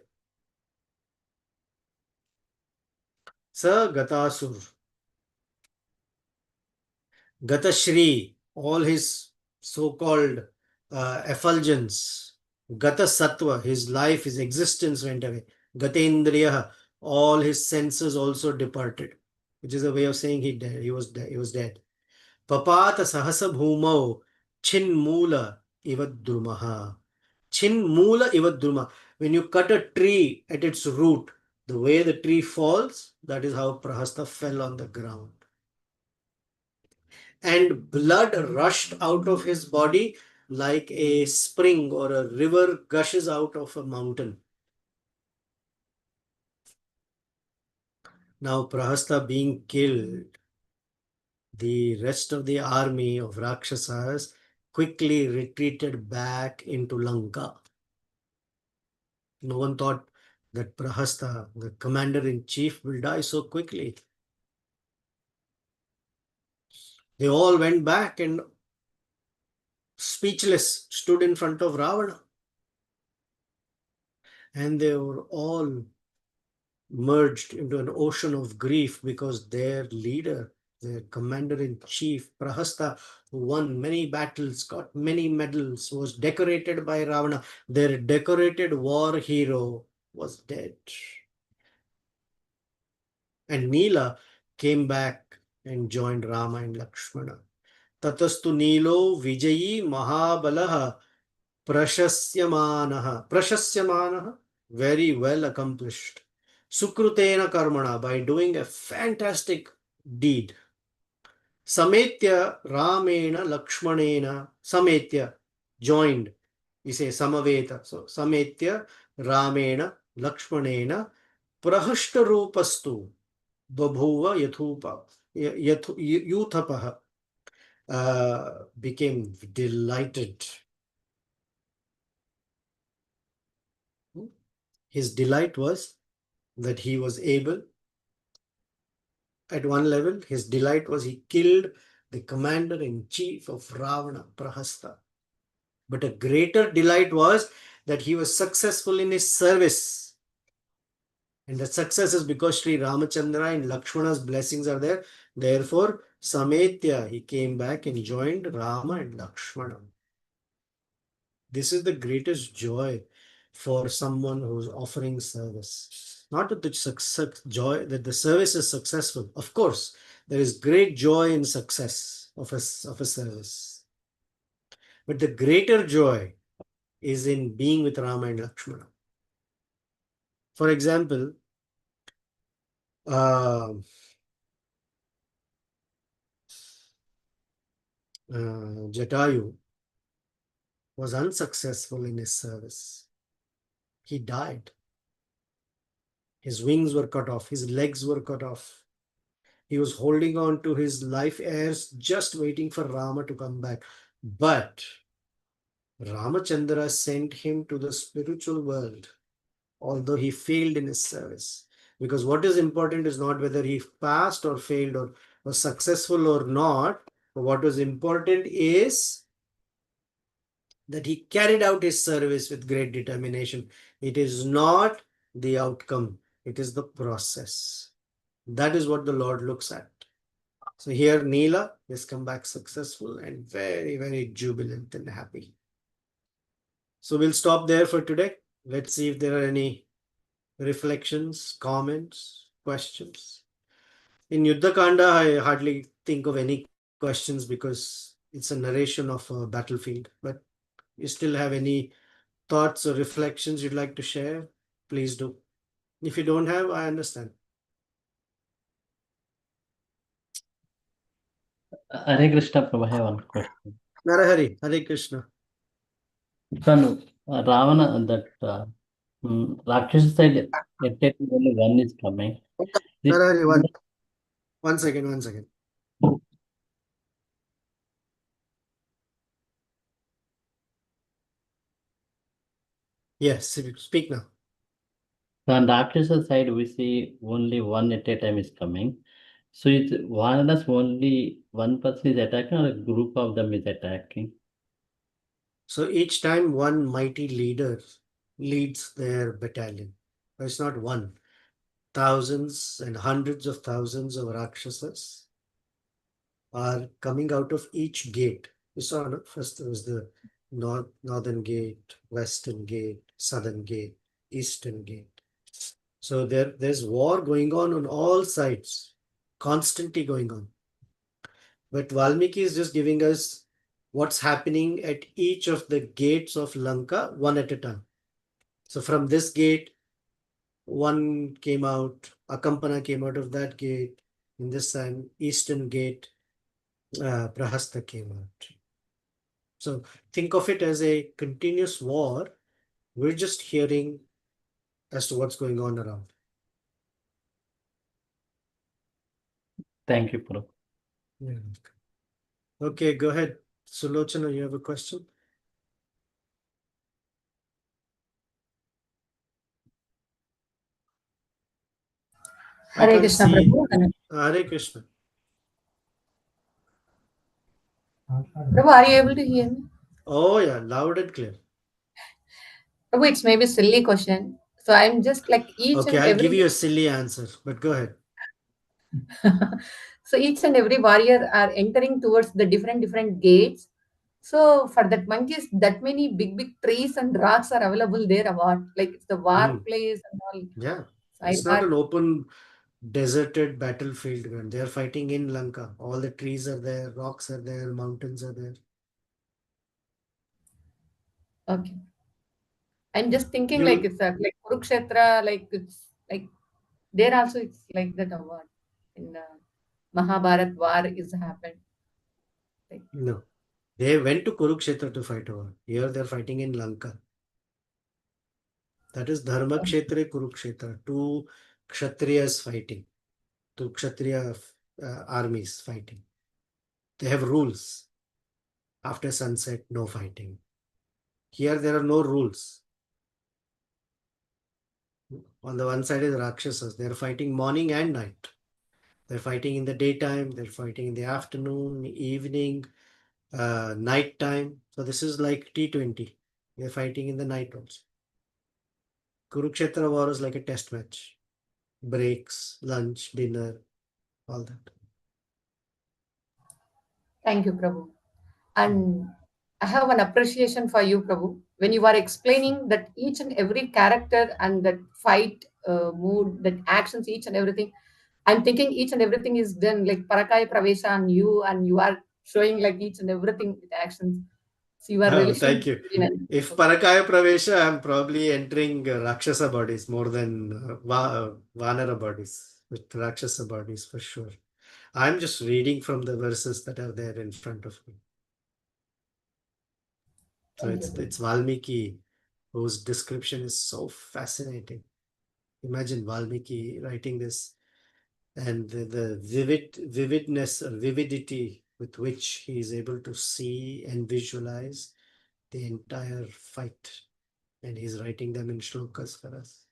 Sa gatasur. Gatashri, all his so-called effulgence. Gata Sattva, his life, his existence went away. Gatendriya, all his senses also departed, which is a way of saying he died. He was dead. He was dead. Papata sahasa bhumau chinmula ivadrumaha. Chinmula ivadruma. When you cut a tree at its root, the way the tree falls, that is how Prahasta fell on the ground. And blood rushed out of his body like a spring or a river gushes out of a mountain. Now, Prahasta being killed, the rest of the army of Rakshasas quickly retreated back into Lanka. No one thought that Prahasta, the commander-in-chief, will die so quickly. They all went back and speechless stood in front of Ravana. And they were all merged into an ocean of grief because their leader, their commander-in-chief, Prahasta, who won many battles, got many medals, was decorated by Ravana. Their decorated war hero was dead. And Nila came back and joined Rama and Lakshmana. Tatastu Nilo Vijayi Mahabalaha Prashasyamanaha, very well accomplished. Sukrutena karmana, by doing a fantastic deed. Sametya Ramena Lakshmanena, Sametya, joined. We say Samaveta. So Sametya Ramena Lakshmanena Prahashtarupastu Babhuva Yuthapaha, became delighted. His delight was that he was able, at one level, his delight was he killed the commander-in-chief of Ravana, Prahasta. But a greater delight was that he was successful in his service. And the success is because Sri Ramachandra and Lakshmana's blessings are there. Therefore, Sametya, he came back and joined Rama and Lakshmana. This is the greatest joy for someone who's offering service. Not that the success, joy that the service is successful. Of course, there is great joy in success of a service. But the greater joy is in being with Rama and Lakshmana. For example, Jatayu was unsuccessful in his service. He died. His wings were cut off. His legs were cut off. He was holding on to his life heirs, just waiting for Rama to come back. But Ramachandra sent him to the spiritual world, although he failed in his service. Because what is important is not whether he passed or failed or was successful or not. What was important is that he carried out his service with great determination. It is not the outcome, it is the process. That is what the Lord looks at. So here Nila has come back successful and very, very jubilant and happy. So we'll stop there for today. Let's see if there are any reflections, comments, questions. In Yuddha Kanda, I hardly think of any questions because it's a narration of a battlefield. But you still have any thoughts or reflections you'd like to share, please do. If you don't have, I understand. Hare Krishna, Prabhu, I have one question. Narahari, Hare Krishna. Son, Ravana, that Rakshasa said at that only one is coming. Narahari, one second, 1 second. Yes, speak now. On Rakshasa side, we see only one at a time is coming. So it's one does only one person is attacking or a group of them is attacking? So each time one mighty leader leads their battalion. It's not one. Thousands and hundreds of thousands of Rakshasas are coming out of each gate. You saw, no? First there was the northern gate, western gate, southern gate, eastern gate. So there's war going on all sides, constantly going on. But Valmiki is just giving us what's happening at each of the gates of Lanka one at a time. So from this gate, one came out, Akampana came out of that gate. In this time, eastern gate, Prahasta came out. So think of it as a continuous war. We're just hearing as to what's going on around. Thank you, Prabhu. Yeah. Okay, go ahead. Sulochana, you have a question? I Hare can't Krishna, see. Prabhu. Hare Krishna. Prabhu, are you able to hear me? Oh yeah, loud and clear. Prabhu, it's maybe a silly question. So I'm just like each Okay, and I'll give every you a silly answer, but go ahead. so each and every warrior are entering towards the different gates. So for that monkeys, that many big trees and rocks are available there. Or what? Like it's the war place and all. Yeah, So it's not an open, deserted battlefield. When they're fighting in Lanka, all the trees are there, rocks are there, mountains are there. okay. I'm just thinking like You it's like Kurukshetra, like it's like there also it's like that. Or what? In the Mahabharat war is happened. Like, no, they went to Kurukshetra to fight over. Here they're fighting in Lanka. That is Dharma Kshetra, Kurukshetra. Two Kshatriyas fighting. Two Kshatriya armies fighting. They have rules. After sunset, no fighting. Here there are no rules. On the one side is Rakshasas. They're fighting morning and night. They're fighting in the daytime. They're fighting in the afternoon, evening, night time. So this is like T20. They're fighting in the night also. Kurukshetra war is like a test match. Breaks, lunch, dinner, all that. thank you, Prabhu. And I have an appreciation for you, Prabhu. When you are explaining that each and every character and that fight mood, that actions, each and everything, I'm thinking each and everything is done like Parakaya Pravesha and you are showing like each and everything with actions. So you are Oh, relishing thank you. very If well. Parakaya Pravesha, I'm probably entering Rakshasa bodies more than Vanara bodies, with Rakshasa bodies for sure. I'm just reading from the verses that are there in front of me. So Thank you, it's Valmiki whose description is so fascinating. Imagine Valmiki writing this and the vividness or vividity with which he is able to see and visualize the entire fight. And he's writing them in shlokas for us.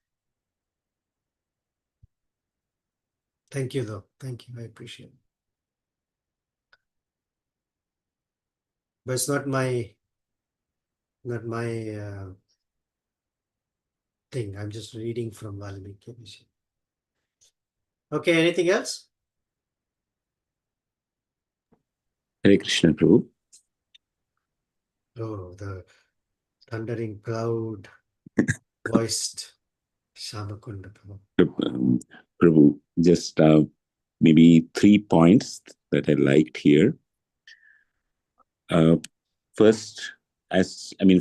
Thank you, though. Thank you. I appreciate it. But it's not my thing. I'm just reading from Valmiki. Okay, anything else? Hare Krishna, Prabhu. Oh, the thundering cloud voiced Shamakunda Prabhu. Prabhu, just maybe 3 points that I liked here. First,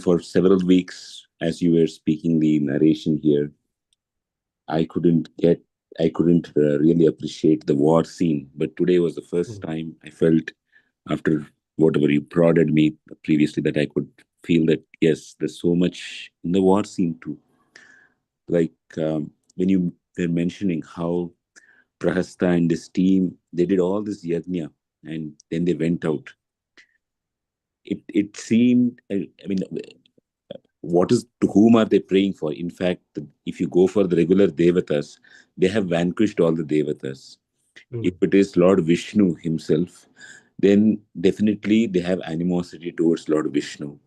for several weeks, as you were speaking the narration here, I couldn't really appreciate the war scene. But today was the first time I felt after whatever you prodded me previously, that I could feel that yes, there's so much in the war scene too. Like when you were mentioning how Prahasta and his team, they did all this yajna and then they went out. It seemed, I mean, what is, to whom are they praying for? In fact, if you go for the regular devatas, they have vanquished all the devatas. If it is Lord Vishnu himself, then definitely they have animosity towards Lord Vishnu.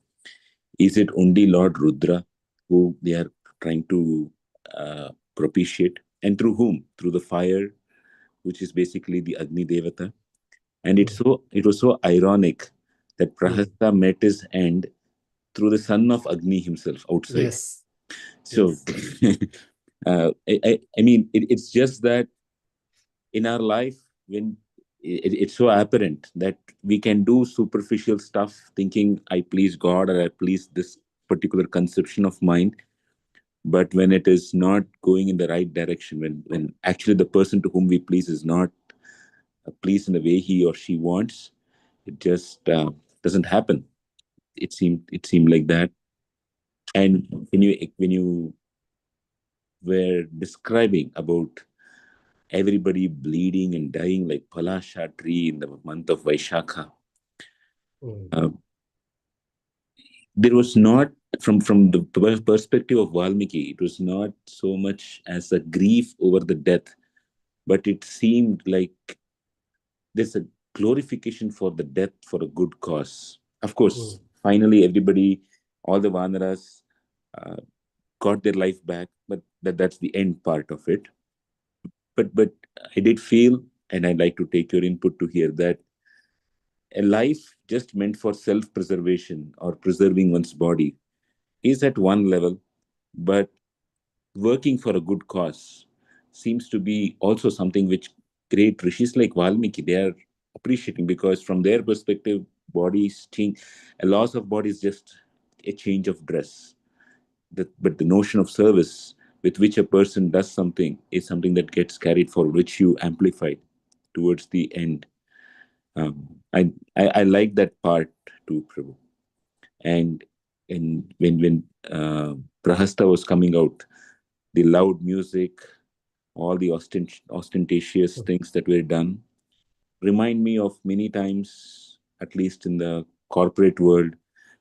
Is it only Lord Rudra who they are trying to propitiate? And through whom? Through the fire, which is basically the Agni Devata. And it was so ironic that Prahasta met his end through the son of Agni himself outside. Yes. So, I mean, it's just that in our life, when it's so apparent that we can do superficial stuff thinking I please God or I please this particular conception of mind. But when it is not going in the right direction, when actually the person to whom we please is not pleased in the way he or she wants, it just doesn't happen. It seemed like that. And when you were describing about everybody bleeding and dying like Palasha tree in the month of Vaishakha, uh, there was not, from the perspective of Valmiki, it was not so much as a grief over the death, but it seemed like there's a glorification for the death for a good cause. Of course, finally everybody, all the Vanaras, uh, got their life back, but that's the end part of it. But I did feel, and I'd like to take your input to hear that a life just meant for self-preservation or preserving one's body is at one level, but working for a good cause seems to be also something which great rishis like Valmiki, they are appreciating, because from their perspective, bodies change. A loss of body is just a change of dress. But the notion of service with which a person does something is something that gets carried, for which you amplify towards the end. I like that part too, Prabhu. And when Prahasta was coming out, the loud music, all the ostentatious things that were done, remind me of many times, at least in the corporate world,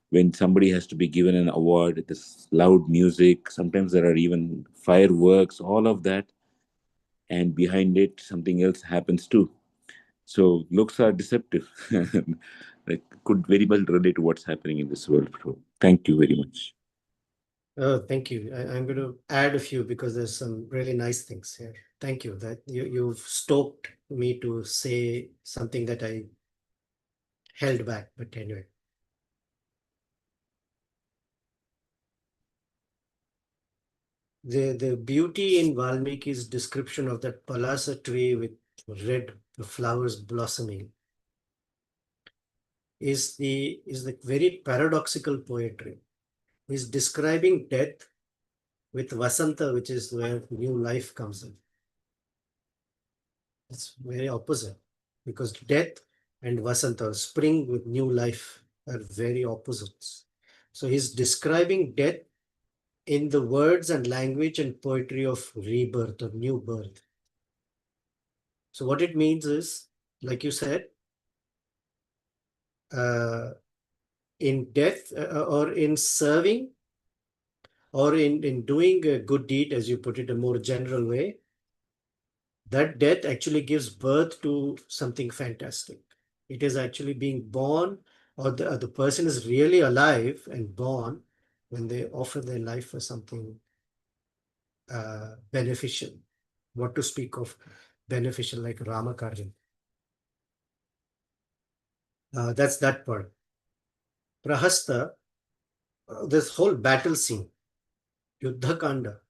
when somebody has to be given an award, this loud music, sometimes there are even fireworks, all of that, and behind it, something else happens too. So looks are deceptive. I could very well relate to what's happening in this world. So thank you very much. Oh, thank you. I'm going to add a few because there's some really nice things here. Thank you that you've stoked me to say something that I held back. But anyway, the beauty in Valmiki's description of that palasa tree with red flowers blossoming is the very paradoxical poetry. He's describing death with Vasanta, which is where new life comes in. It's very opposite, because death and Vasanta, or spring with new life, are very opposites. So he's describing death in the words and language and poetry of rebirth or new birth. So what it means is, like you said, in death or in serving or in doing a good deed, as you put it, a more general way, that death actually gives birth to something fantastic. It is actually being born, or the person is really alive and born when they offer their life for something beneficial. What to speak of beneficial, like Ramakarjan. That's that part. Prahasta, this whole battle scene, Yuddha Kanda.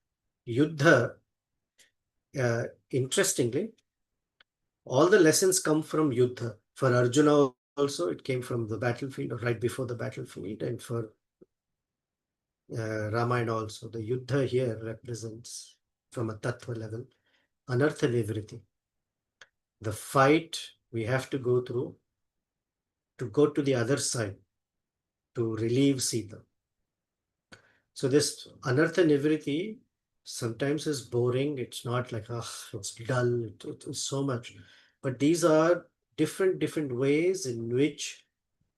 Yuddha, interestingly, all the lessons come from Yuddha. For Arjuna also, it came from the battlefield or right before the battlefield, and for Ramayana also. The Yuddha here represents, from a tattva level, anartha nivriti. The fight we have to go through to go to the other side to relieve Sita. So this Anartha Nivriti sometimes is boring. It's not like, it's dull, it's so much. But these are different ways in which,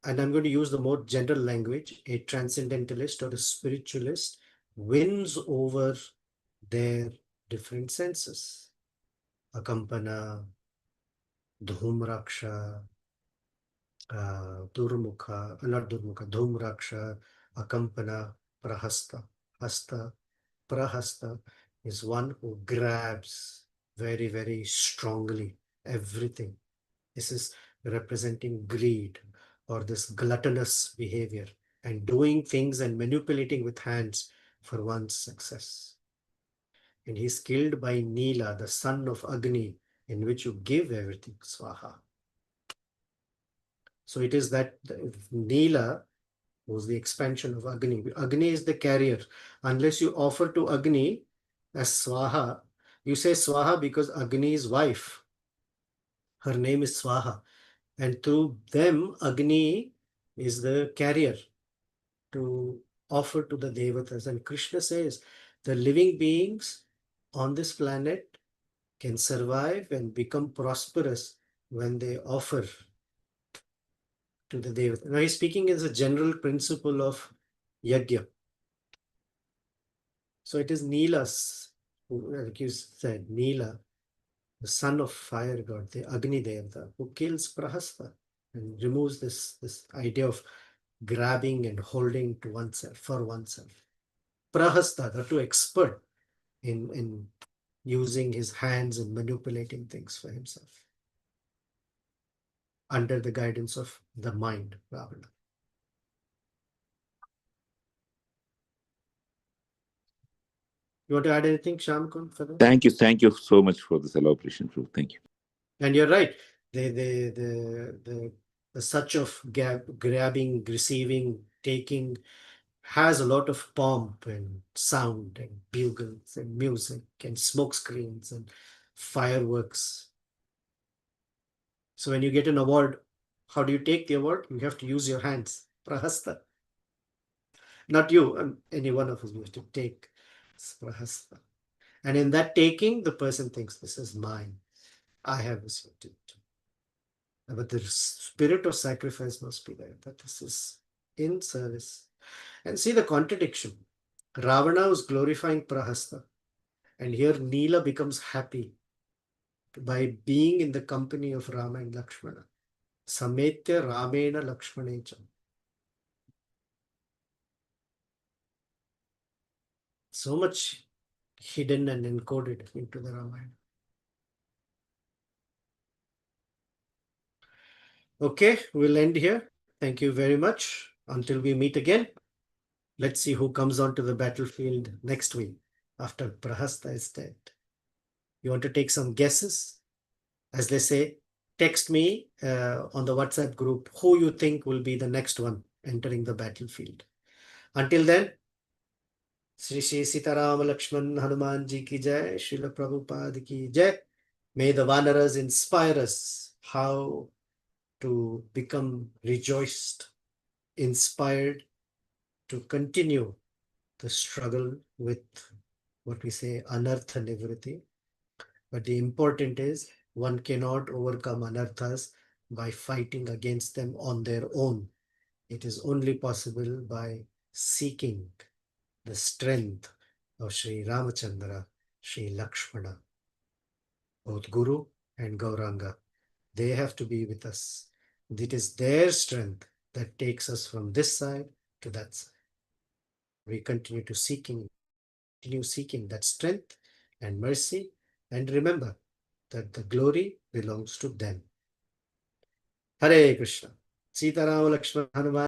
and I'm going to use the more general language, a transcendentalist or a spiritualist wins over their different senses. Akampana, Dhumraksha, Durmukha, not Durmukha, Dhumraksha, Akampana, Prahasta. Hasta, Prahasta is one who grabs very strongly everything. This is representing greed or this gluttonous behavior and doing things and manipulating with hands for one's success. And he's killed by Nila, the son of Agni, in which you give everything, Swaha. So it is that Nila was the expansion of Agni. Agni is the carrier. Unless you offer to Agni as Swaha, you say Swaha because Agni's wife, her name is Swaha. And through them, Agni is the carrier to offer to the Devatas. And Krishna says, the living beings on this planet can survive and become prosperous when they offer to the Devatas. Now he's speaking as a general principle of Yajna. So it is Nila's, like you said, Nila, the son of fire god, the Agni Devata, who kills Prahasta and removes this idea of grabbing and holding to oneself, for oneself. Prahasta, the two expert in using his hands and manipulating things for himself under the guidance of the mind, Ravana. You want to add anything, Shamkun, for this? Thank you so much for this elaboration, Prabhu. Thank you. And you're right. The such of grabbing, receiving, taking has a lot of pomp and sound and bugles and music and smoke screens and fireworks. So when you get an award, how do you take the award? You have to use your hands. Prahasta. Not you, any one of us, we have to take Prahasta. And in that taking, the person thinks, this is mine. I have received it. But the spirit of sacrifice must be there, that this is in service. And see the contradiction. Ravana was glorifying Prahasta. And here Nila becomes happy by being in the company of Rama and Lakshmana. Sametya Ramena Lakshmanecha. So much hidden and encoded into the Ramayana. Okay, we'll end here. Thank you very much. Until we meet again, let's see who comes onto the battlefield next week after Prahasta is dead. You want to take some guesses? As they say, text me on the WhatsApp group who you think will be the next one entering the battlefield. Until then, Sri Sitaram Lakshman Hanuman Ji ki jai, Srila Prabhupada ki jai. May the Vanaras inspire us how to become rejoiced, inspired to continue the struggle with what we say Anartha Nivriti. But the important is one cannot overcome Anarthas by fighting against them on their own. It is only possible by seeking the strength of Sri Ramachandra, Sri Lakshmana, both Guru and Gauranga. They have to be with us. It is their strength that takes us from this side to that side. We continue seeking that strength and mercy, and remember that the glory belongs to them. Hare Krishna. Sitaram Lakshmana Hanuman.